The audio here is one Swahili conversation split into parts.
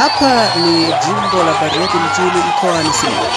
Hapa ni jimbo la Bariadi mjini mkoani Simiyu.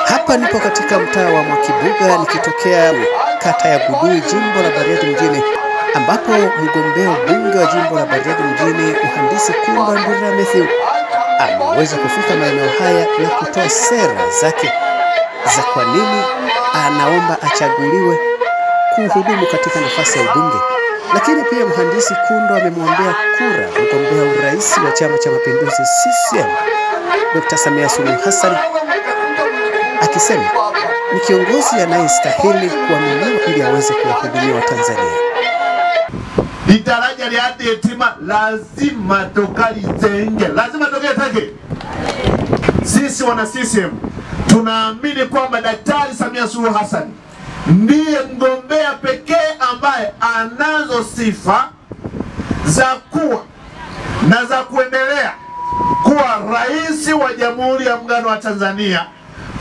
Hapa nipo katika mtaa wa Mwakibuga nikitokea kata ya Gudui, jimbo la Bariadi mjini, ambapo mgombea ubunge wa jimbo la Bariadi mjini Mhandisi Kulwa Ndura Mathew ameweza kufika maeneo haya na kutoa sera zake za kwa nini anaomba achaguliwe kuhudumu katika nafasi ya ubunge. Lakini pia Mhandisi Kulwa amemwombea kura mgombea urais wa Chama cha Mapinduzi CCM Dr. Samia Suluhu Hassan, akisema ni kiongozi anayestahili kuaminiwa ili aweze kuwahudumia Watanzania. Litaraja liade etima lazima tokalizenge, lazima tokeze. Sisi wana CCM tunaamini kwamba Daktari Samia Suluhu Hassan ndiye mgombea pekee ambaye anazo sifa za kuwa na za kuendelea kuwa rais wa Jamhuri ya Muungano wa Tanzania,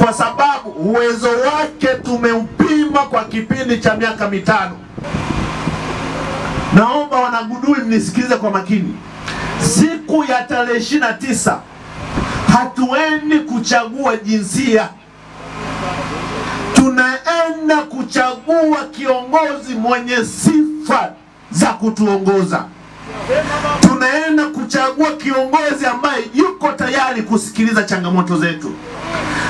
kwa sababu uwezo wake tumeupima kwa kipindi cha miaka 5. Naomba wanagudui mnisikilize kwa makini. Siku ya tarehe 29 hatuendi kuchagua jinsia. Tunaenda kuchagua kiongozi mwenye sifa za kutuongoza. Tunaenda kuchagua kiongozi ambaye yuko tayari kusikiliza changamoto zetu.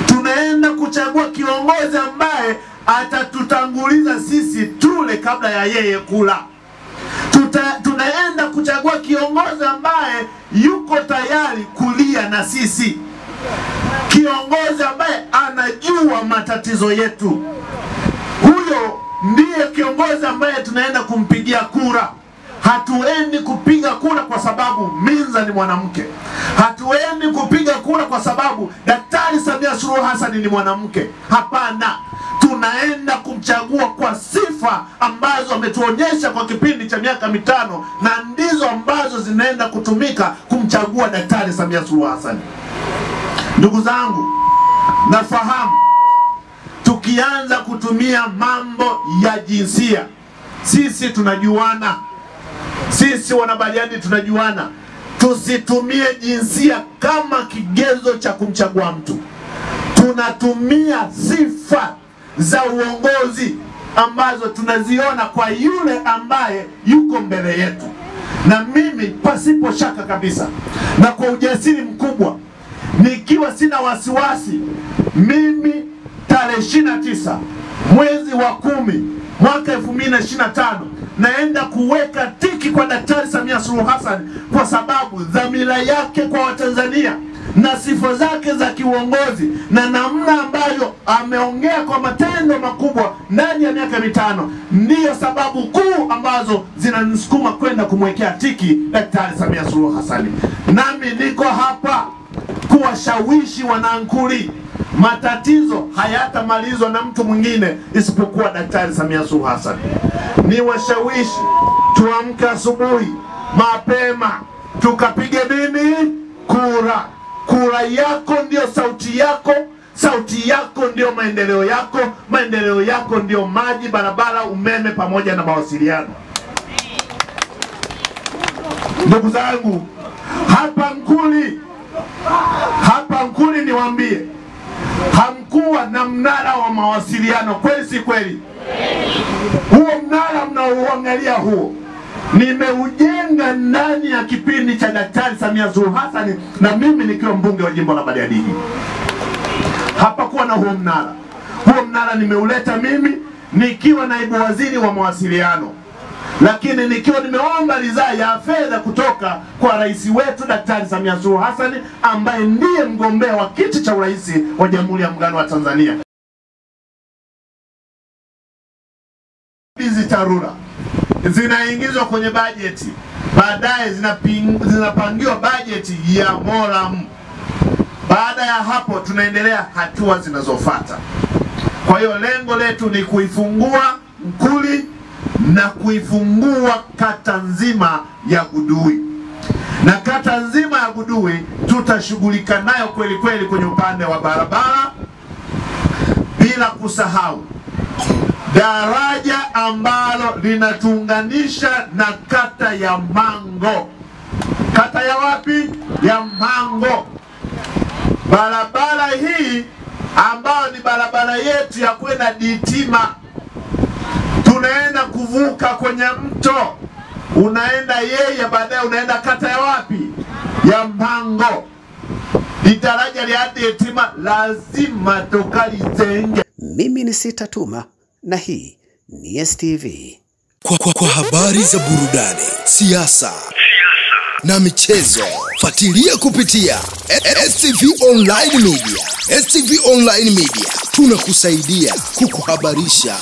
Tunaenda kuchagua kiongozi ambaye atatutanguliza sisi tule kabla ya yeye kula. Tunaenda kuchagua kiongozi ambaye yuko tayari kulia na sisi. Kiongozi ambaye anajua matatizo yetu. Huyo ndiye kiongozi ambaye tunaenda kumpigia kura. Hatuendi kupiga kura kwa sababu Minza ni mwanamke. Hatuendi kupiga kura kwa sababu Daktari Samia Suluhu Hassan ni mwanamke. Hapana. Tunaenda kumchagua kwa sifa ambazo ametuonyesha kwa kipindi cha miaka 5, na ndizo ambazo zinaenda kutumika kumchagua Daktari Samia Suluhu Hassan. Ndugu zangu, nafahamu tukianza kutumia mambo ya jinsia, sisi tunajuana. Sisi wana Bariadi tunajuana. Tusitumie jinsia kama kigezo cha kumchagua mtu. Tunatumia sifa za uongozi ambazo tunaziona kwa yule ambaye yuko mbele yetu. Na mimi pasipo shaka kabisa na kwa ujasiri mkubwa, nikiwa sina wasiwasi, mimi tarehe 29 mwezi wa 10 mwaka 2025 naenda kuweka tiki kwa Daktari Samia Suluhu Hassan, kwa sababu dhamira yake kwa Watanzania na sifa zake za kiuongozi na namna ambayo ameongea kwa matendo makubwa ndani ya miaka 5 ndiyo sababu kuu ambazo zinanisukuma kwenda kumwekea tiki Daktari Samia Suluhu Hassan. Nami niko hapa kuwashawishi wanankuli. Matatizo hayatamalizwa na mtu mwingine isipokuwa Daktari Samia Suluhu Hassan. Ni washawishi tuamke asubuhi mapema tukapige nini? Kura. Kura yako ndio sauti yako. Sauti yako ndio maendeleo yako. Maendeleo yako ndio maji, barabara, umeme pamoja na mawasiliano. Ndugu zangu, hapa Nkuli niwaambie, hamkuwa na mnara wa mawasiliano, kweli si kweli? Huo mnara mnaoangalia huo nimeujenga ndani ya kipindi cha Daktari Samia Suluhu Hassan, na mimi nikiwa mbunge wa jimbo la Bariadi. Hapakuwa na huo mnara. Huo mnara nimeuleta mimi nikiwa naibu waziri wa mawasiliano. lakini nikiwa nimeomba ridhaa ya fedha kutoka kwa rais wetu Daktari Samia Suluhu Hassan ambaye ndiye mgombea wa kiti cha urais wa Jamhuri ya Muungano wa Tanzania. Hizi TARURA zinaingizwa kwenye bajeti, baadaye zinapangiwa bajeti ya MORAM. Baada ya hapo tunaendelea hatua zinazofuata. Kwa hiyo lengo letu ni kuifungua Mkuli na kuifungua kata nzima ya Gudui. Na kata nzima ya Gudui tutashughulika nayo kweli kweli kwenye upande wa barabara, bila kusahau daraja ambalo linatuunganisha na kata ya Mango. Kata ya wapi? Ya Mango. Barabara hii ambayo ni barabara yetu ya kwenda Ditima, tunaenda kuvuka kwenye mto, unaenda Yeye, baadaye unaenda kata ya wapi? Ya Mango. Ni daraja ya Ditima, lazima tukalizenge. Mimi ni Sitatuma na hii ni STV. Kwa habari za burudani, siasa na michezo, fuatilia kupitia STV Online Media. STV Online Media, tunakusaidia kukuhabarisha.